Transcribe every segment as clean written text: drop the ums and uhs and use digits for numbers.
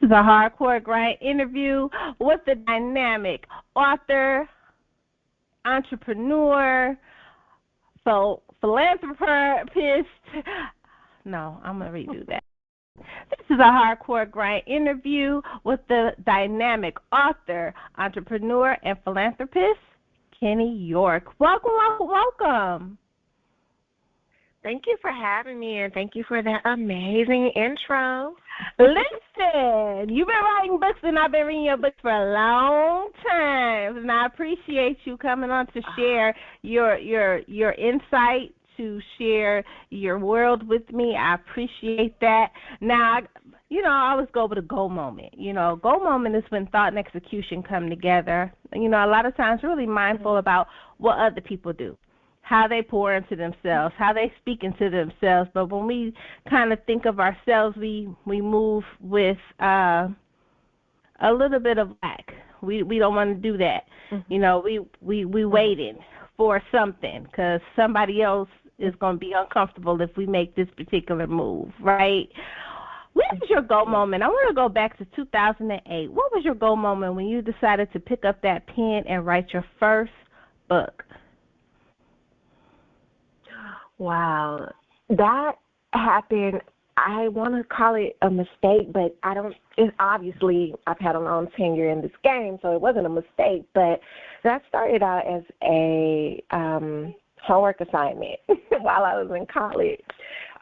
This is a hardcore grind interview with the dynamic author, entrepreneur, philanthropist. No, I'm going to redo that. This is a hardcore grind interview with the dynamic author, entrepreneur, and philanthropist, Kenni York. Welcome, welcome, welcome. Thank you for having me, and thank you for that amazing intro. Listen, you've been writing books, and I've been reading your books for a long time, and I appreciate you coming on to share your insight, to share your world with me. I appreciate that. Now, I always go with a go moment. Go moment is when thought and execution come together. A lot of times really mindful about what other people do, how they pour into themselves, how they speak into themselves. But when we kind of think of ourselves, we move with a little bit of lack. We don't want to do that. We waiting for something because somebody else is going to be uncomfortable if we make this particular move, right? What was your go moment? I want to go back to 2008. What was your go moment when you decided to pick up that pen and write your first book? Wow, that happened. I want to call it a mistake, but I don't. Obviously, I've had a long tenure in this game, so it wasn't a mistake. But that started out as a homework assignment while I was in college.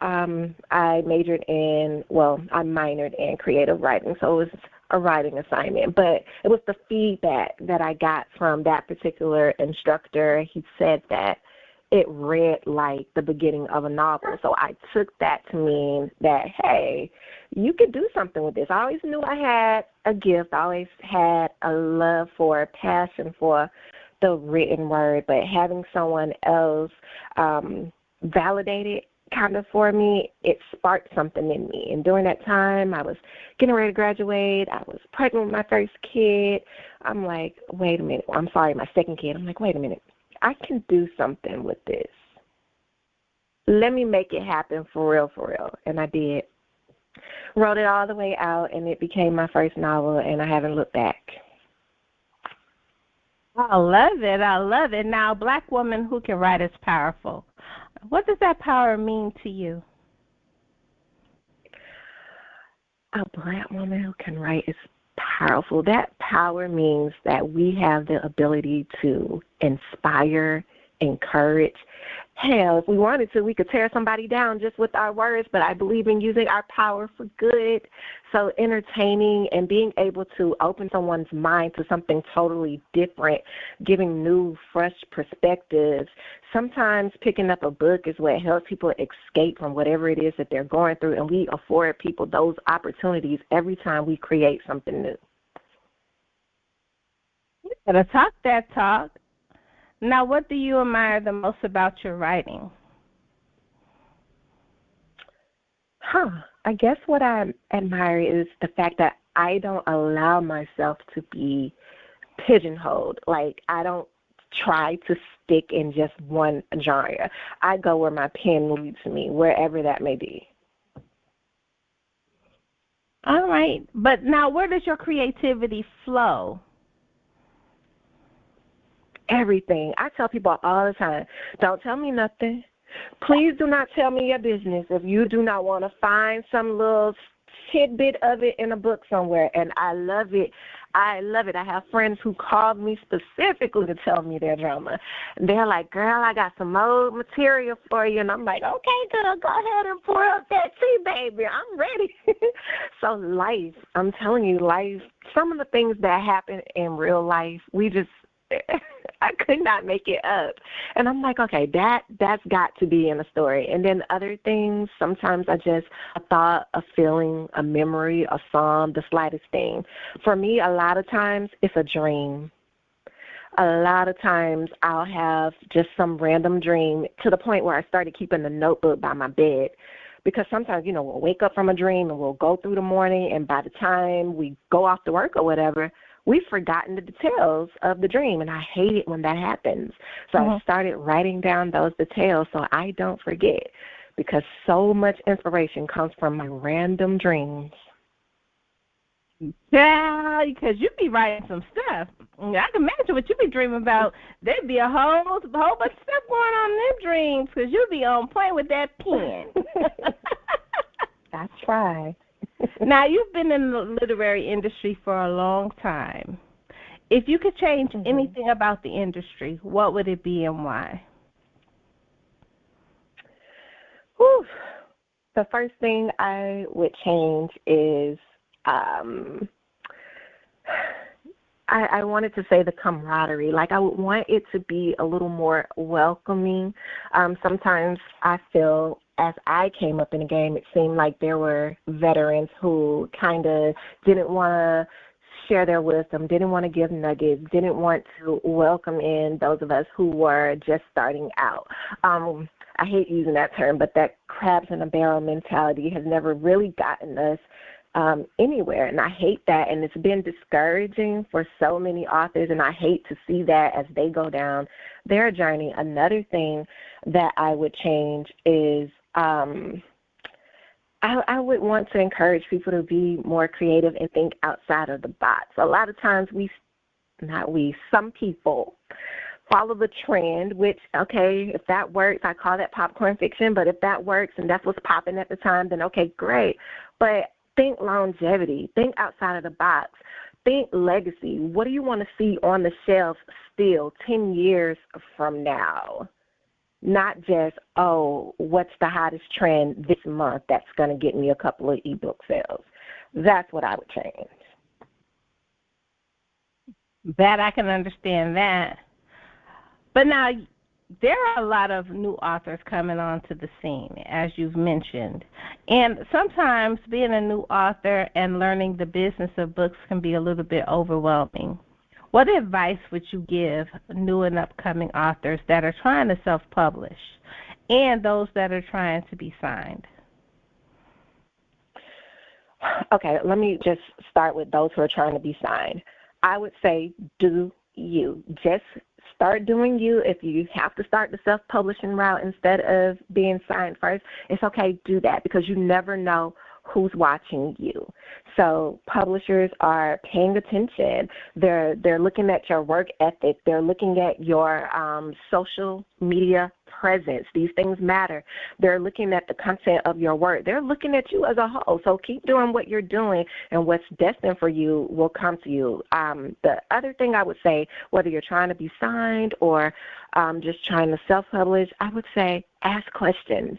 I minored in creative writing, so it was a writing assignment. But it was the feedback that I got from that particular instructor. He said that it read like the beginning of a novel. So I took that to mean that, hey, you could do something with this. I always knew I had a gift. I always had a love for, a passion for the written word, but having someone else validate it kind of for me, it sparked something in me. And during that time, I was getting ready to graduate. I was pregnant with my first kid. I'm like, wait a minute. My second kid. I'm like, wait a minute. I can do something with this. Let me make it happen for real. And I did. Wrote it all the way out, and it became my first novel, and I haven't looked back. I love it. Now, a Black woman who can write is powerful. What does that power mean to you? A Black woman who can write is powerful. That power means that we have the ability to inspire, encourage. Hell, if we wanted to, we could tear somebody down just with our words, but I believe in using our power for good. So entertaining and being able to open someone's mind to something totally different, giving new, fresh perspectives. Sometimes picking up a book is what helps people escape from whatever it is that they're going through, and we afford people those opportunities every time we create something new. You gotta talk that talk. Now, what do you admire the most about your writing? I guess what I admire is the fact that I don't allow myself to be pigeonholed. Like, I don't try to stick in just one genre. I go where my pen leads me, wherever that may be. All right. But now, where does your creativity flow? Everything. I tell people all the time, don't tell me nothing. Please do not tell me your business if you do not want to find some little tidbit of it in a book somewhere. And I love it. I have friends who called me specifically to tell me their drama. They're like, girl, I got some old material for you. And I'm like, okay, girl, go ahead and pour up that tea, baby. I'm ready. So life, I'm telling you, life, some of the things that happen in real life, I could not make it up. And I'm like, okay, that's got to be in a story. And then other things, sometimes a thought, a feeling, a memory, a song, the slightest thing. For me, a lot of times it's a dream. A lot of times I'll have just some random dream to the point where I started keeping a notebook by my bed. Because sometimes, we'll wake up from a dream and we'll go through the morning, and by the time we go off to work or whatever, we've forgotten the details of the dream, and I hate it when that happens. So I started writing down those details so I don't forget, because so much inspiration comes from my random dreams. Yeah, because you be writing some stuff. I can imagine what you be dreaming about. There'd be a whole bunch of stuff going on in them dreams because you be on point with that pen. I try. Now, you've been in the literary industry for a long time. If you could change anything about the industry, what would it be and why? Whew. The first thing I would change is I wanted to say the camaraderie. Like, I would want it to be a little more welcoming. Sometimes I feel as I came up in the game, it seemed like there were veterans who kind of didn't want to share their wisdom, didn't want to give nuggets, didn't want to welcome in those of us who were just starting out. I hate using that term, but that crabs in a barrel mentality has never really gotten us anywhere, and I hate that, and it's been discouraging for so many authors, and I hate to see that as they go down their journey. Another thing that I would change is I would want to encourage people to be more creative and think outside of the box. A lot of times some people follow the trend, which, okay, if that works, I call that popcorn fiction, but if that works and that's what's popping at the time, then okay, great. But think longevity, think outside of the box, think legacy. What do you want to see on the shelves still 10 years from now? Not just, what's the hottest trend this month that's going to get me a couple of ebook sales. That's what I would change. That I can understand that. But now, there are a lot of new authors coming onto the scene, as you've mentioned. And sometimes being a new author and learning the business of books can be a little bit overwhelming. What advice would you give new and upcoming authors that are trying to self-publish and those that are trying to be signed? Okay, let me just start with those who are trying to be signed. I would say do you. Just start doing you. If you have to start the self-publishing route instead of being signed first, it's okay, do that, because you never know who's watching you. So publishers are paying attention. They're looking at your work ethic. They're looking at your social media presence. These things matter. They're looking at the content of your work. They're looking at you as a whole. So keep doing what you're doing, and what's destined for you will come to you. The other thing I would say, whether you're trying to be signed or just trying to self-publish, I would say ask questions.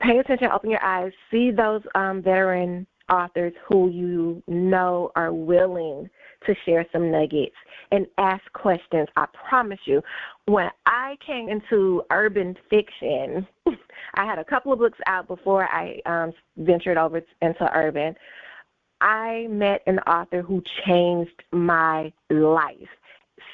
Pay attention, open your eyes, see those veteran authors who you know are willing to share some nuggets, and ask questions. I promise you, when I came into urban fiction, I had a couple of books out before I ventured over into urban. I met an author who changed my life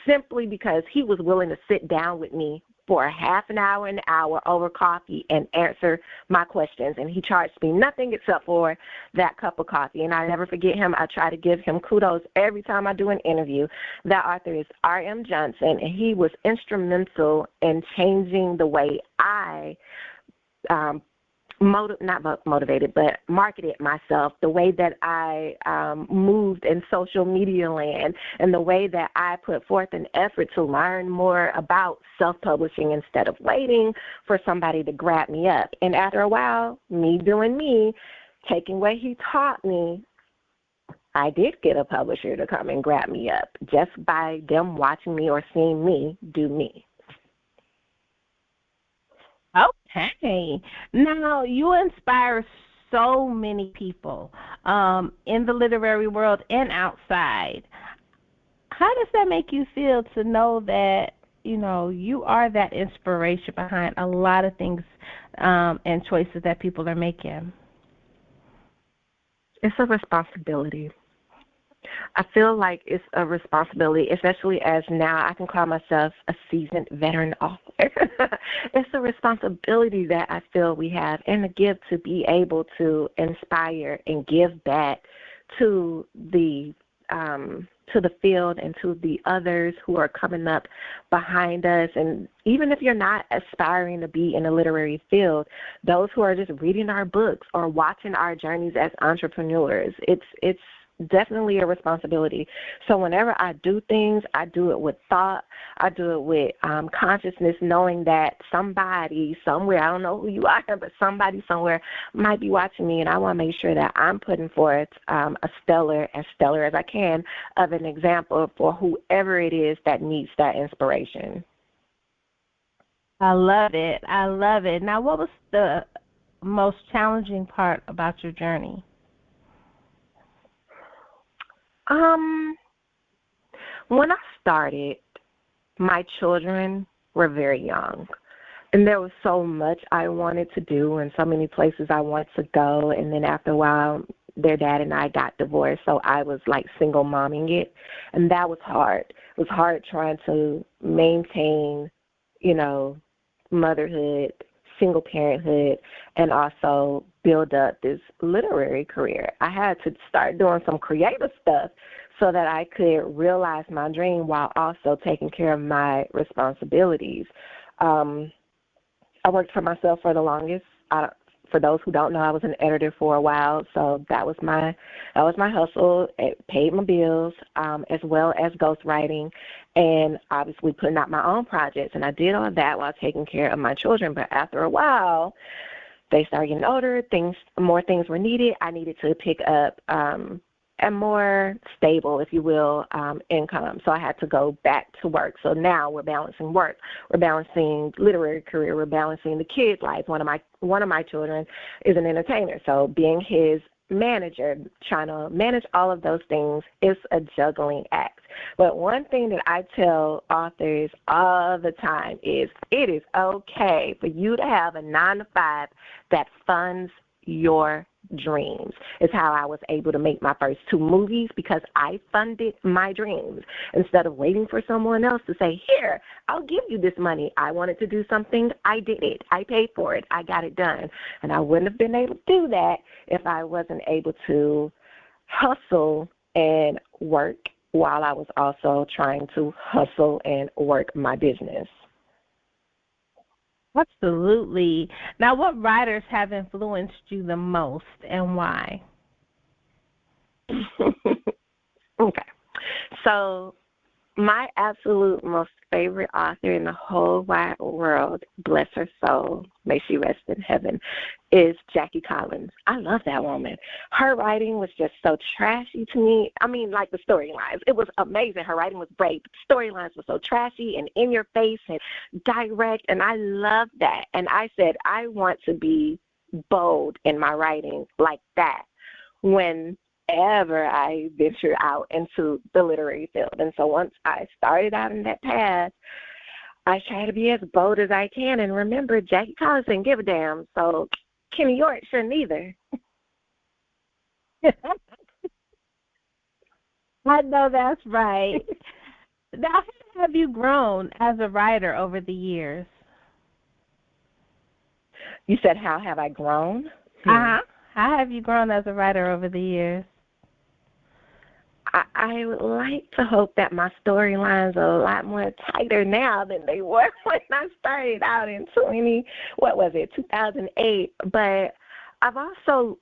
simply because he was willing to sit down with me for an hour over coffee and answer my questions. And he charged me nothing except for that cup of coffee. And I never forget him. I try to give him kudos every time I do an interview. That author is R.M. Johnson, and he was instrumental in changing the way I marketed myself, the way that I moved in social media land, and the way that I put forth an effort to learn more about self-publishing instead of waiting for somebody to grab me up. And after a while, me doing me, taking what he taught me, I did get a publisher to come and grab me up just by them watching me or seeing me do me. Okay. Now, you inspire so many people in the literary world and outside. How does that make you feel to know that, you are that inspiration behind a lot of things and choices that people are making? It's a responsibility. I feel like it's a responsibility, especially as now I can call myself a seasoned veteran author. It's a responsibility that I feel we have, and a gift to be able to inspire and give back to the field and to the others who are coming up behind us. And even if you're not aspiring to be in the literary field, those who are just reading our books or watching our journeys as entrepreneurs, it's definitely a responsibility. So whenever I do things, I do it with thought. I do it with consciousness, knowing that somebody somewhere, I don't know who you are, but somebody somewhere might be watching me, and I want to make sure that I'm putting forth as stellar as I can of an example for whoever it is that needs that inspiration. I love it. I love it. Now, what was the most challenging part about your journey? When I started, my children were very young, and there was so much I wanted to do and so many places I wanted to go, and then after a while, their dad and I got divorced, so I was like single momming it, and that was hard. It was hard trying to maintain, motherhood, single parenthood, and also build up this literary career. I had to start doing some creative stuff so that I could realize my dream while also taking care of my responsibilities. I worked for myself for the longest. For those who don't know, I was an editor for a while, so that was my hustle. It paid my bills, as well as ghostwriting, and obviously putting out my own projects. And I did all that while taking care of my children. But after a while, they started getting older. More things were needed. I needed to pick up a more stable, if you will, income. So I had to go back to work. So now we're balancing work. We're balancing literary career. We're balancing the kid life. One of my children is an entertainer. So being his manager, trying to manage all of those things is a juggling act. But one thing that I tell authors all the time is it is okay for you to have a 9-to-5 that funds your dreams. It's how I was able to make my first 2 movies, because I funded my dreams instead of waiting for someone else to say, here, I'll give you this money. I wanted to do something. I did it. I paid for it. I got it done. And I wouldn't have been able to do that if I wasn't able to hustle and work while I was also trying to hustle and work my business. Absolutely. Now, what writers have influenced you the most and why? Okay. So my absolute most favorite author in the whole wide world, bless her soul, may she rest in heaven, is Jackie Collins. I love that woman. Her writing was just so trashy to me. I mean, like the storylines. It was amazing. Her writing was great, but the storylines were so trashy and in your face and direct, and I love that. And I said, I want to be bold in my writing like that whenever I venture out into the literary field. And so once I started out in that path, I try to be as bold as I can. And remember, Jackie Collins didn't give a damn, so Kenny York shouldn't either. I know that's right. Now, how have you grown as a writer over the years? You said, how have I grown? Uh-huh. How have you grown as a writer over the years? I would like to hope that my storylines are a lot more tighter now than they were when I started out in 2008. But I've also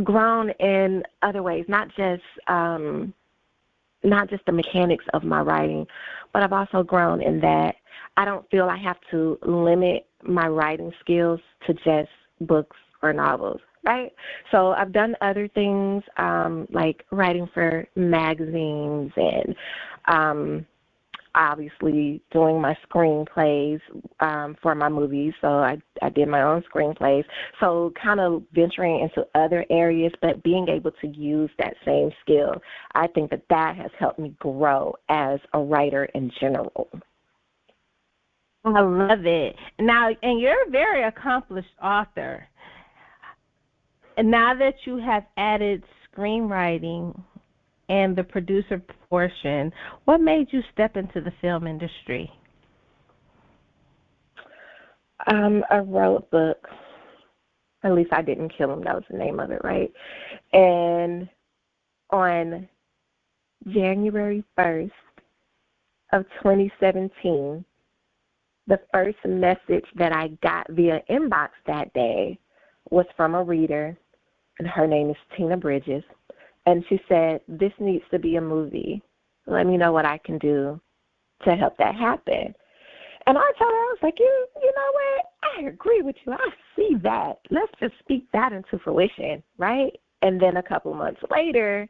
grown in other ways, not just the mechanics of my writing, but I've also grown in that I don't feel I have to limit my writing skills to just books or novels, right? So I've done other things like writing for magazines and obviously doing my screenplays for my movies. So I did my own screenplays. So kind of venturing into other areas, but being able to use that same skill, I think that has helped me grow as a writer in general. I love it. Now, and you're a very accomplished author. And now that you have added screenwriting and the producer portion, what made you step into the film industry? I wrote books. At least I Didn't Kill Him. That was the name of it, right? And on January 1st of 2017, the first message that I got via inbox that day was from a reader, and her name is Tina Bridges. and she said, this needs to be a movie. Let me know what I can do to help that happen. And I told her, I was like, you know what? I agree with you. I see that. Let's just speak that into fruition, right? And then a couple months later,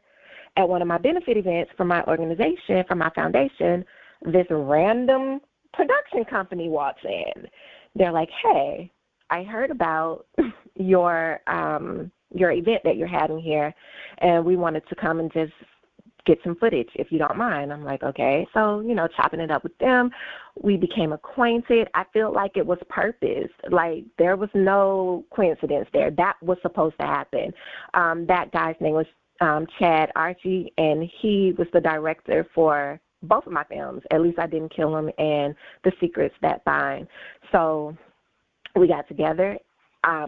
at one of my benefit events for my organization, for my foundation, this random production company walks in. They're like, hey, I heard about your event that you're having here, and we wanted to come and just get some footage, if you don't mind. I'm like, okay. So, chopping it up with them, we became acquainted. I feel like it was purpose. Like, there was no coincidence there. That was supposed to happen. That guy's name was Chad Archie, and he was the director for both of my films, At Least I Didn't Kill Him and The Secrets That Bind. So we got together.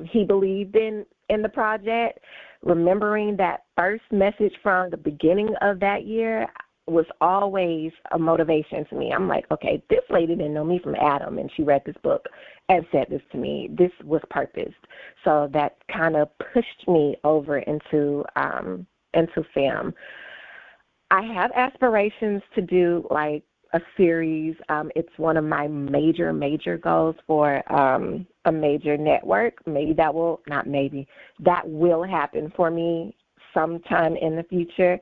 He believed in the project. Remembering that first message from the beginning of that year was always a motivation to me. I'm like, okay, this lady didn't know me from Adam, and she read this book and said this to me. This was purposed. So that kind of pushed me over into film. I have aspirations to do like a series. It's one of my major goals for a major network. That will happen for me sometime in the future.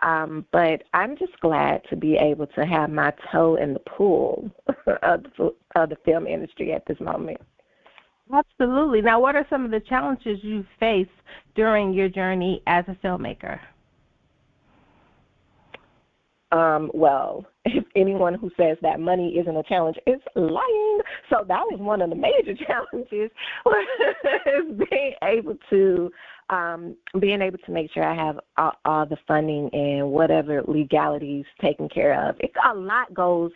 But I'm just glad to be able to have my toe in the pool of the film industry at this moment. Absolutely. Now, what are some of the challenges you faced during your journey as a filmmaker? Well, if anyone who says that money isn't a challenge is lying. So that was one of the major challenges, is being able to make sure I have all the funding and whatever legalities taken care of. It's a lot goes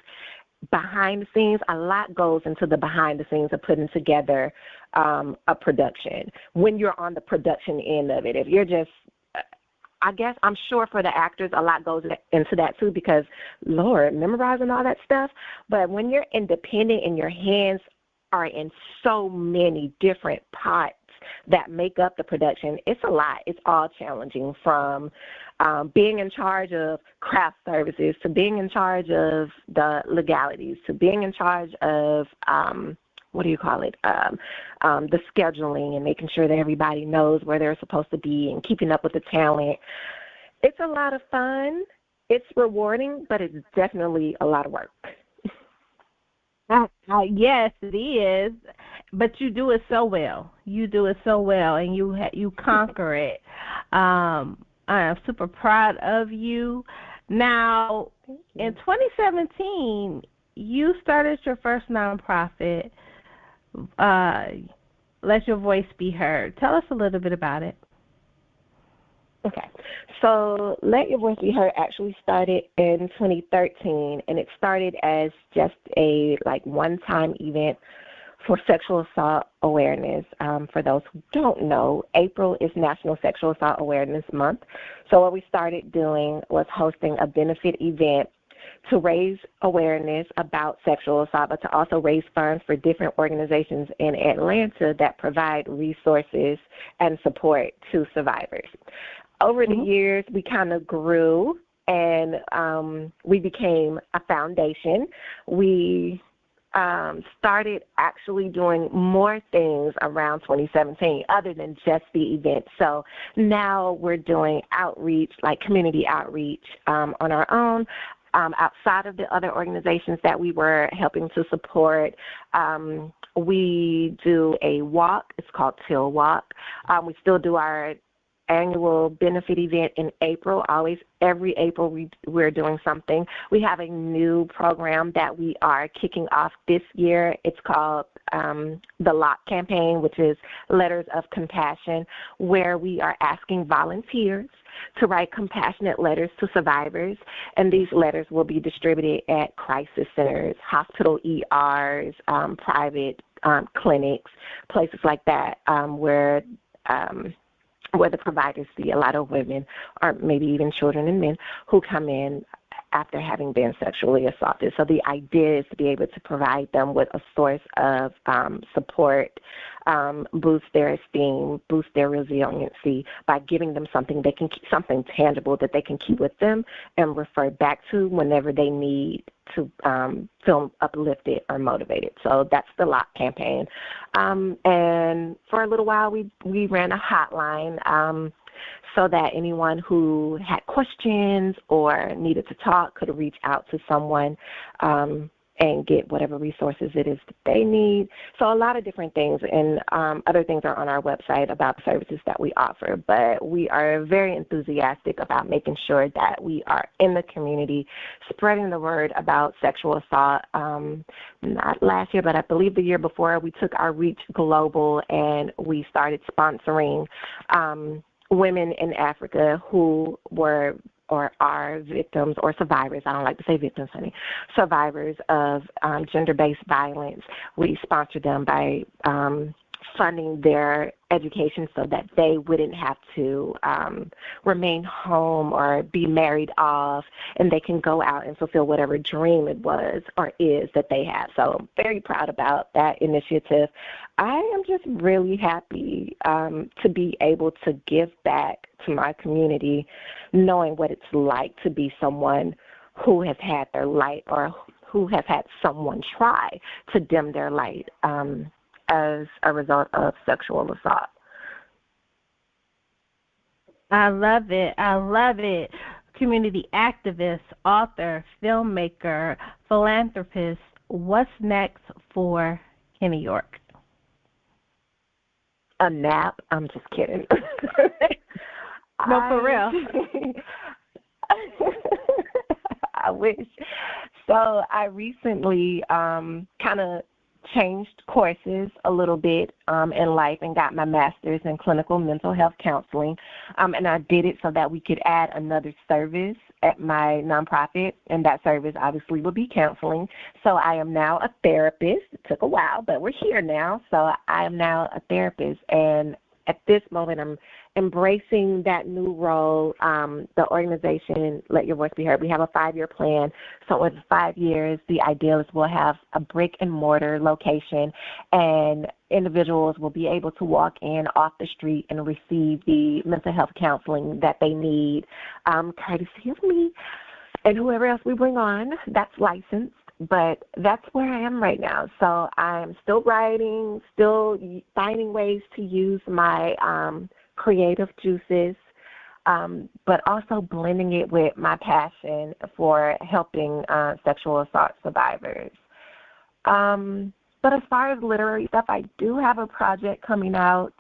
behind the scenes. A lot goes into the behind the scenes of putting together a production. When you're on the production end of it, if you're just I guess I'm sure for the actors a lot goes into that too, because, Lord, memorizing all that stuff. But when you're independent and your hands are in so many different pots that make up the production, it's a lot. It's all challenging, from being in charge of craft services to being in charge of the legalities to being in charge of the scheduling and making sure that everybody knows where they're supposed to be and keeping up with the talent. It's a lot of fun. It's rewarding, but it's definitely a lot of work. Yes, it is, but you do it so well. You do it so well, and you conquer it. I am super proud of you. Now, in 2017, you started your first nonprofit, Let Your Voice Be Heard. Tell us a little bit about it. Okay. So Let Your Voice Be Heard actually started in 2013, and it started as just a one-time event for sexual assault awareness. For those who don't know, April is National Sexual Assault Awareness Month. So what we started doing was hosting a benefit event to raise awareness about sexual assault, but to also raise funds for different organizations in Atlanta that provide resources and support to survivors. Over the years, we kind of grew, and we became a foundation. We started actually doing more things around 2017 other than just the event. So now we're doing outreach, like community outreach on our own. Outside of the other organizations that we were helping to support, we do a walk. It's called Till Walk. We still do our annual benefit event in April. Always, every April, we're doing something. We have a new program that we are kicking off this year. It's called the LOCK campaign, which is Letters of Compassion, where we are asking volunteers to write compassionate letters to survivors, and these letters will be distributed at crisis centers, hospital ERs, private clinics, places like that, where the providers see a lot of women, or maybe even children and men, who come in after having been sexually assaulted. So the idea is to be able to provide them with a source of support boost their esteem, boost their resiliency by giving them something they can something tangible that they can keep with them and refer back to whenever they need to feel uplifted or motivated. So that's the LOCK campaign. And for a little while, we ran a hotline so that anyone who had questions or needed to talk could reach out to someone and get whatever resources it is that they need. So a lot of different things, and other things are on our website about the services that we offer. But we are very enthusiastic about making sure that we are in the community, spreading the word about sexual assault. Not last year, but I believe the year before, we took our reach global, and we started sponsoring women in Africa who were or are victims or survivors. I don't like to say victims, honey. Survivors of gender-based violence. We sponsor them by funding their education so that they wouldn't have to remain home or be married off, and they can go out and fulfill whatever dream it was or is that they have. So I'm very proud about that initiative. I am just really happy to be able to give back to my community, knowing what it's like to be someone who has had their light or who has had someone try to dim their light as a result of sexual assault. I love it. I love it. Community activist, author, filmmaker, philanthropist. What's next for Kenni York? A nap? I'm just kidding. No, for real. I wish. So I recently kind of changed courses a little bit in life and got my master's in clinical mental health counseling. And I did it so that we could add another service at my nonprofit, and that service obviously will be counseling. So I am now a therapist. It took a while, but we're here now. So I am now a therapist, and at this moment, I'm embracing that new role. The organization, Let Your Voice Be Heard, we have a 5-year plan. So in 5 years, the ideal is we'll have a brick-and-mortar location, and individuals will be able to walk in off the street and receive the mental health counseling that they need, courtesy of me and whoever else we bring on that's licensed. But that's where I am right now. So I'm still writing, still finding ways to use my creative juices, but also blending it with my passion for helping sexual assault survivors. But as far as literary stuff, I do have a project coming out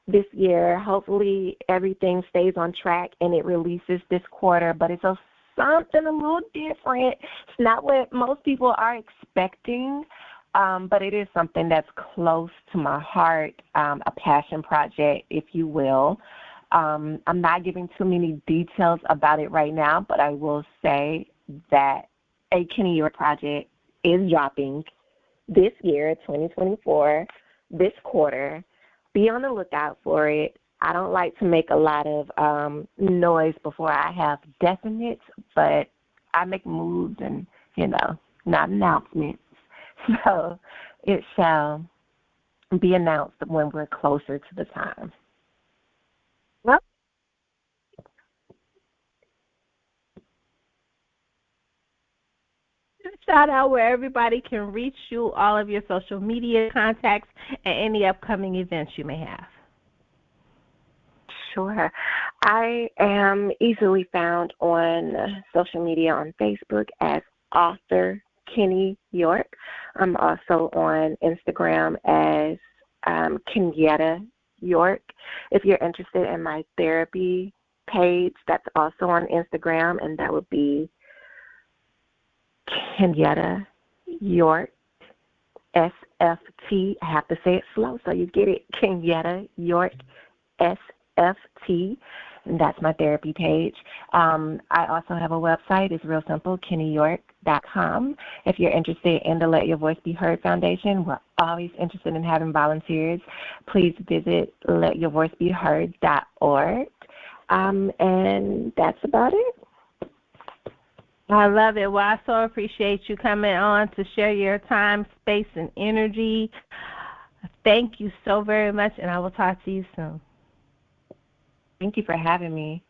this year. Hopefully everything stays on track and it releases this quarter, but it's something a little different. It's not what most people are expecting, but it is something that's close to my heart, a passion project, if you will. I'm not giving too many details about it right now, but I will say that a Kenni York project is dropping this year, 2024, this quarter. Be on the lookout for it. I don't like to make a lot of noise before I have definites, but I make moves and, not announcements. So it shall be announced when we're closer to the time. Well, Shout out where everybody can reach you, all of your social media contacts, and any upcoming events you may have. Sure. I am easily found on social media on Facebook as author Kenni York. I'm also on Instagram as Kenyatta York. If you're interested in my therapy page, that's also on Instagram, and that would be Kenyatta York, SFT. I have to say it slow so you get it. Kenyatta York, SFT, and that's my therapy page. I also have a website. It's real simple, KenniYork.com. If you're interested in the Let Your Voice Be Heard Foundation, we're always interested in having volunteers. Please visit letyourvoicebeheard.org. And that's about it. I love it. Well, I so appreciate you coming on to share your time, space, and energy. Thank you so very much, and I will talk to you soon. Thank you for having me.